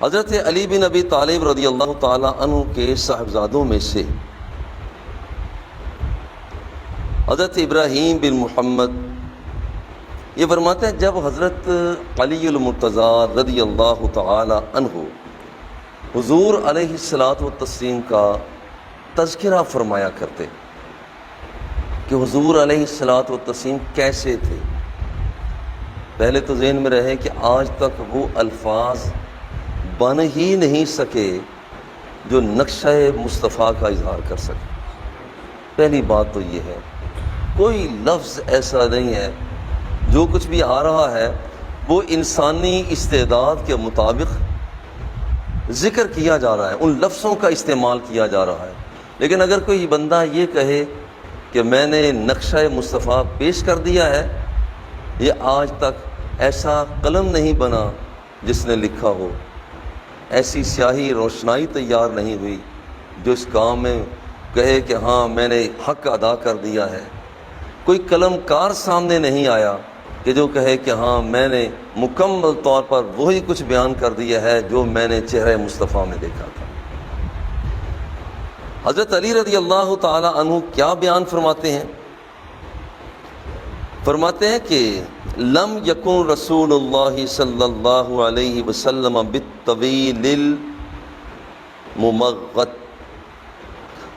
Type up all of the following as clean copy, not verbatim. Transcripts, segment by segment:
حضرت علی بن ابی طالب رضی اللہ تعالی عنہ کے صاحبزادوں میں سے حضرت ابراہیم بن محمد یہ فرماتے ہیں جب حضرت علی المرتضیٰ رضی اللہ تعالی عنہ حضور علیہ الصلاۃ والتسلیم کا تذکرہ فرمایا کرتے کہ حضور علیہ الصلاۃ والتسلیم کیسے تھے، پہلے تو ذہن میں رہے کہ آج تک وہ الفاظ بن ہی نہیں سکے جو نقشہ مصطفیٰ کا اظہار کر سکے۔ پہلی بات تو یہ ہے، کوئی لفظ ایسا نہیں ہے، جو کچھ بھی آ رہا ہے وہ انسانی استعداد کے مطابق ذکر کیا جا رہا ہے، ان لفظوں کا استعمال کیا جا رہا ہے۔ لیکن اگر کوئی بندہ یہ کہے کہ میں نے نقشہ مصطفیٰ پیش کر دیا ہے، یہ آج تک ایسا قلم نہیں بنا جس نے لکھا ہو، ایسی سیاہی روشنائی تیار نہیں ہوئی جو اس کام میں کہے کہ ہاں میں نے حق ادا کر دیا ہے، کوئی قلم کار سامنے نہیں آیا کہ جو کہے کہ ہاں میں نے مکمل طور پر وہی کچھ بیان کر دیا ہے جو میں نے چہرہ مصطفیٰ میں دیکھا تھا۔ حضرت علی رضی اللہ تعالی عنہ کیا بیان فرماتے ہیں؟ فرماتے ہیں کہ لم یکن رسول اللہ صلی اللہ علیہ وسلم بالطویل الممغط،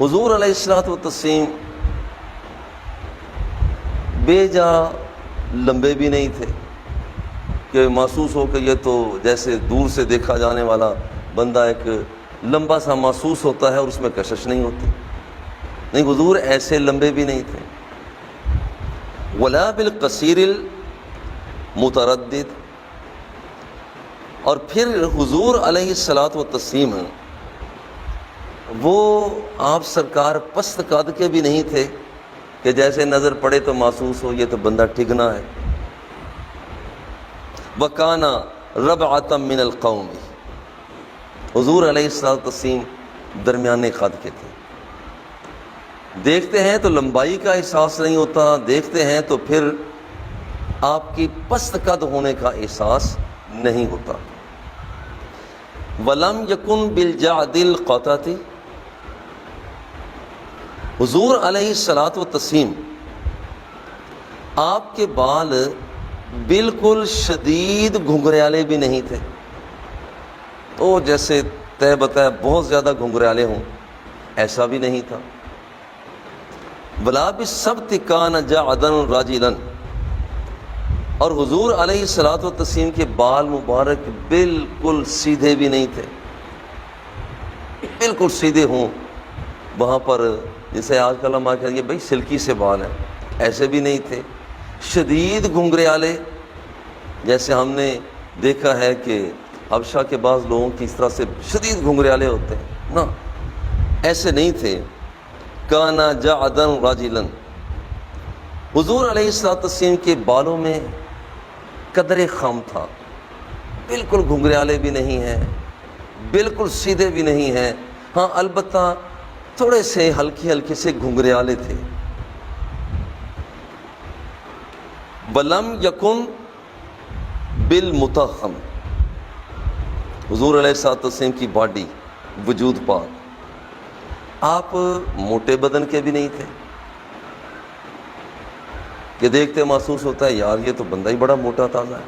حضور علیہ الصلوۃ والتسلیم بے جا لمبے بھی نہیں تھے کہ محسوس ہو کہ یہ تو جیسے دور سے دیکھا جانے والا بندہ ایک لمبا سا محسوس ہوتا ہے اور اس میں کشش نہیں ہوتی، نہیں، حضور ایسے لمبے بھی نہیں تھے۔ ولا بالقصیر المتردد، اور پھر حضور علیہ الصلوۃ والتسلیم وہ آپ سرکار پست قد کے بھی نہیں تھے کہ جیسے نظر پڑے تو محسوس ہو یہ تو بندہ ٹھگنا ہے۔ وَكَانَ رَبْعَةً مِّنَ الْقَوْمِ، حضور علیہ الصلوۃ والتسلیم درمیانے قد کے تھے، دیکھتے ہیں تو لمبائی کا احساس نہیں ہوتا، دیکھتے ہیں تو پھر آپ کی پست قد ہونے کا احساس نہیں ہوتا۔ وَلَمْ يَكُنْ بِالْجَعْدِ الْقَطَةِ، حضور علیہ الصلوۃ والتسلیم آپ کے بال بالکل شدید گھنگریالے بھی نہیں تھے، تو جیسے طے بتائے بہت زیادہ گھنگریالے ہوں، ایسا بھی نہیں تھا۔ وَلَا بِالسَّبْتِ كَانَ جَعْدًا رَجِلًا، اور حضور علیہ الصلوۃ والتسلیم کے بال مبارک بالکل سیدھے بھی نہیں تھے، بالکل سیدھے ہوں وہاں پر جسے آج کل ہم کہیں گے بھائی سلکی سے بال ہیں، ایسے بھی نہیں تھے، شدید گھنگریالے جیسے ہم نے دیکھا ہے کہ حبشہ کے بعض لوگوں کی اس طرح سے شدید گھنگریالے ہوتے ہیں، نا، ایسے نہیں تھے۔ کانا جعدا راجلا، حضور علیہ الصلوۃ والتسلیم کے بالوں میں قدر خم تھا، بالکل گھنگریالے بھی نہیں ہیں، بالکل سیدھے بھی نہیں ہیں، ہاں البتہ تھوڑے سے ہلکے ہلکے سے گھنگریالے تھے۔ وَلَمْ يَكُنْ بِالْمُتَخَّمِ، حضور علیہ الصلوۃ والتسلیم کی باڈی، وجود پاک، آپ موٹے بدن کے بھی نہیں تھے کہ دیکھتے محسوس ہوتا ہے یار یہ تو بندہ ہی بڑا موٹا تازہ ہے،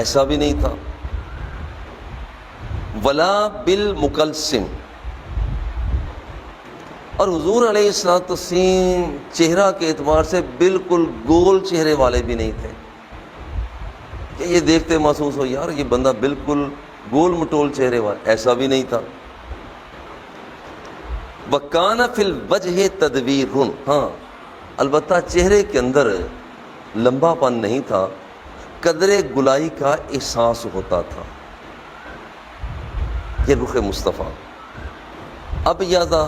ایسا بھی نہیں تھا۔ وَلَا بِالْمُقَلْسِمِ، اور حضور علیہ الصلوۃ والتسلیم چہرہ کے اعتبار سے بالکل گول چہرے والے بھی نہیں تھے کہ یہ دیکھتے محسوس ہو یار یہ بندہ بالکل گول مٹول چہرے والا، ایسا بھی نہیں تھا۔ وَكَانَ فِي الْوَجْهِ تَدْوِيرٌ، ہاں البتہ چہرے کے اندر لمبا پن نہیں تھا، قدر گلائی کا احساس ہوتا تھا۔ یہ رخ مصطفیٰ۔ ابیضا،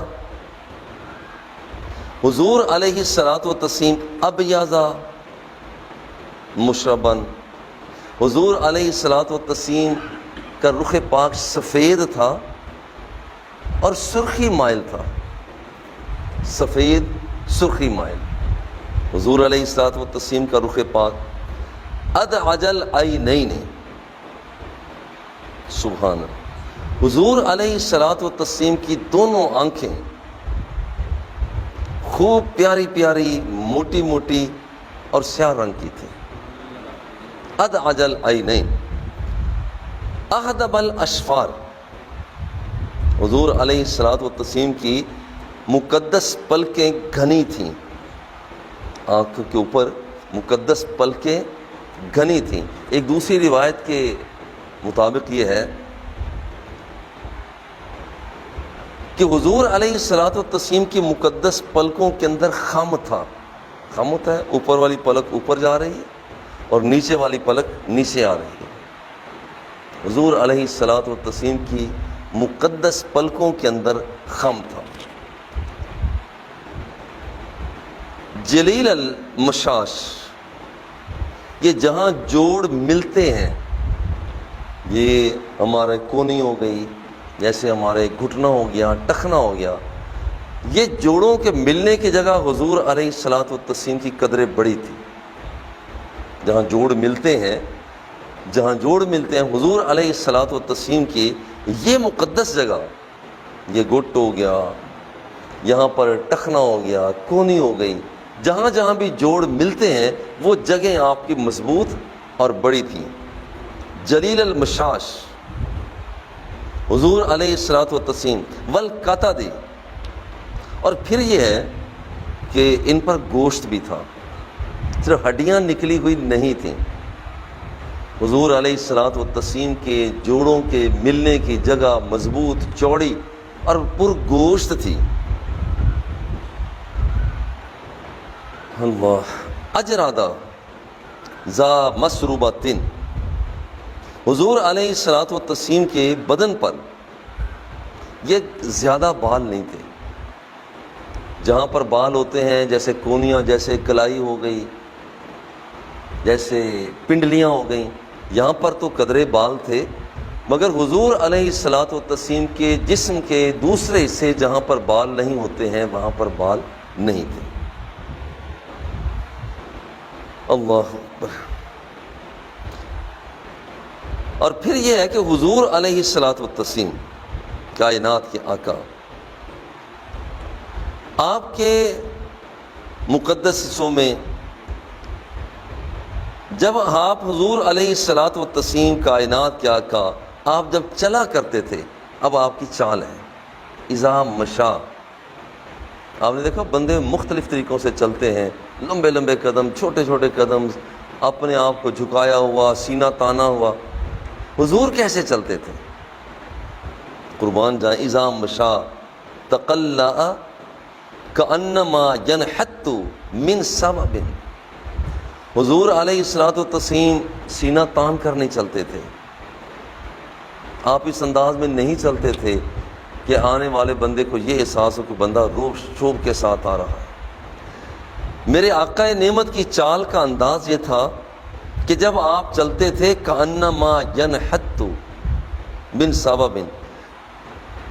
حضور علیہ الصلوۃ والتسلیم ابیضا مشربن، حضور علیہ الصلوۃ والتسلیم کا رخ پاک سفید تھا اور سرخی مائل تھا، سفید سرخی مائل، حضور علیہ الصلوۃ والتسلیم کا رخ پاک ادعج العینین، سبحان اللہ، حضور علیہ الصلوۃ والتسلیم کی دونوں آنکھیں خوب پیاری پیاری موٹی موٹی اور سیاہ رنگ کی تھی. ادعج العینین احدب الاشفار. حضور علیہ الصلوۃ والتسلیم کی مقدس پلکیں گھنی تھیں، آنکھ کے اوپر مقدس پلکیں گھنی تھیں. ایک دوسری روایت کے مطابق یہ ہے کہ حضور علیہ الصلوۃ والتسلیم کی مقدس پلکوں کے اندر خم تھا. خم ہوتا ہے اوپر والی پلک اوپر جا رہی ہے اور نیچے والی پلک نیچے آ رہی ہے. حضور علیہ الصلوۃ والتسلیم کی مقدس پلکوں کے اندر خم تھا. جلیل المشاش، یہ جہاں جوڑ ملتے ہیں، یہ ہمارے کونی ہو گئی، جیسے ہمارے گھٹنا ہو گیا، ٹخنا ہو گیا، یہ جوڑوں کے ملنے کی جگہ حضور علیہ الصلوۃ والتسلیم کی قدریں بڑی تھی. جہاں جوڑ ملتے ہیں، جہاں جوڑ ملتے ہیں حضور علیہ الصلوۃ والتسلیم کی یہ مقدس جگہ، یہ گھٹ ہو گیا، یہاں پر ٹخنا ہو گیا، کونی ہو گئی، جہاں جہاں بھی جوڑ ملتے ہیں وہ جگہیں آپ کی مضبوط اور بڑی تھیں. جلیل المشاش حضور علیہ الصلوۃ والتسلیم والقتد، اور پھر یہ ہے کہ ان پر گوشت بھی تھا، صرف ہڈیاں نکلی ہوئی نہیں تھیں. حضور علیہ الصلوۃ والتسلیم کے جوڑوں کے ملنے کی جگہ مضبوط، چوڑی اور پر گوشت تھی. اللہ. اجرادہ ذا مسروبۃ، حضور علیہ الصلوۃ والتسلیم کے بدن پر یہ زیادہ بال نہیں تھے. جہاں پر بال ہوتے ہیں جیسے کونیاں، جیسے کلائی ہو گئی، جیسے پنڈلیاں ہو گئیں، یہاں پر تو قدرے بال تھے، مگر حضور علیہ الصلوۃ والتسلیم کے جسم کے دوسرے حصے جہاں پر بال نہیں ہوتے ہیں وہاں پر بال نہیں تھے. اللہ اکبر. اور پھر یہ ہے کہ حضور علیہ الصلوۃ والتسلیم کائنات کے آقا، آپ کے مقدس حصوں میں جب آپ حضور علیہ الصلوۃ والتسلیم کائنات کے آقا آپ جب چلا کرتے تھے، اب آپ کی چال ہے اذا مشا. آپ نے دیکھا بندے مختلف طریقوں سے چلتے ہیں، لمبے لمبے قدم، چھوٹے چھوٹے قدم، اپنے آپ کو جھکایا ہوا، سینہ تانا ہوا. حضور کیسے چلتے تھے؟ قربان جائیں، اذا مشا تقلع کانما ینحت من سبب. حضور علیہ الصلوۃ والتسلیم سینہ تان کر نہیں چلتے تھے. آپ اس انداز میں نہیں چلتے تھے کہ آنے والے بندے کو یہ احساس ہو کہ بندہ روب شوب کے ساتھ آ رہا ہے. میرے آقا نعمت کی چال کا انداز یہ تھا کہ جب آپ چلتے تھے کانما ینحت من سبب،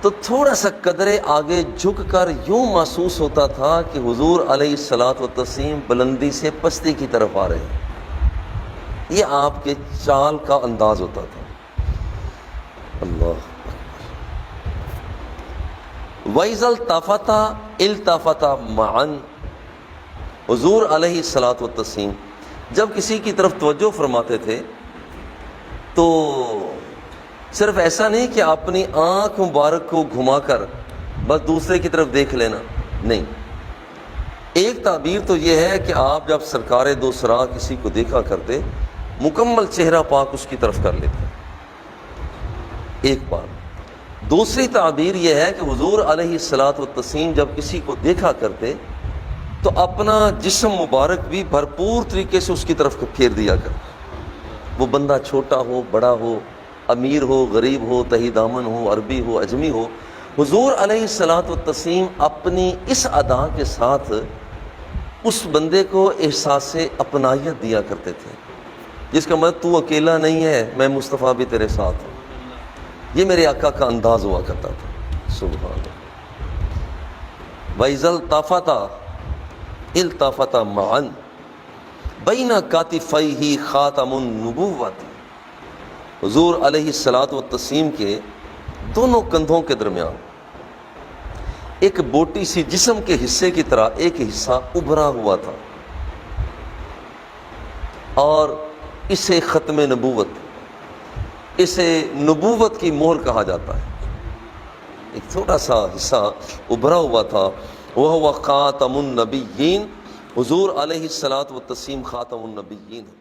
تو تھوڑا سا قدرے آگے جھک کر یوں محسوس ہوتا تھا کہ حضور علیہ الصلوۃ والتسلیم بلندی سے پستی کی طرف آ رہے ہیں. یہ آپ کے چال کا انداز ہوتا تھا. اللہ. وَإِذَا الْتَفَتَ الْتَفَتَ مَعًا، حضور علیہ الصلوۃ والتسلیم جب کسی کی طرف توجہ فرماتے تھے تو صرف ایسا نہیں کہ اپنی آنکھ مبارک کو گھما کر بس دوسرے کی طرف دیکھ لینا، نہیں. ایک تعبیر تو یہ ہے کہ آپ جب سرکار دو سرا کسی کو دیکھا کرتے، مکمل چہرہ پاک اس کی طرف کر لیتے، ایک بات. دوسری تعبیر یہ ہے کہ حضور علیہ الصلوۃ والتسلیم جب کسی کو دیکھا کرتے تو اپنا جسم مبارک بھی بھرپور طریقے سے اس کی طرف پھیر دیا کرتے. وہ بندہ چھوٹا ہو، بڑا ہو، امیر ہو، غریب ہو، تہی دامن ہو، عربی ہو، اجمی ہو، حضور علیہ الصلوۃ والتسلیم اپنی اس ادا کے ساتھ اس بندے کو احساس اپنائیت دیا کرتے تھے، جس کا مطلب تو اکیلا نہیں ہے، میں مصطفیٰ بھی تیرے ساتھ ہوں. یہ میرے آقا کا انداز ہوا کرتا تھا. سبحان اللہ. وَإِذَا الْتَفَتَ الْتَفَتَ مَعًا بَيْنَ كَتِفَيْهِ خَاتَمُ النُّبُوَّةِ. حضور علیہ الصلوۃ والتسلیم کے دونوں کندھوں کے درمیان ایک بوٹی سی جسم کے حصے کی طرح ایک حصہ ابھرا ہوا تھا، اور اسے ختم نبوت، اسے نبوت کی مہر کہا جاتا ہے۔ ایک چھوٹا سا حصہ ابھرا ہوا تھا، وہ خاتم النبیین، حضور علیہ الصلوۃ والتسلیم خاتم النبیین ہے۔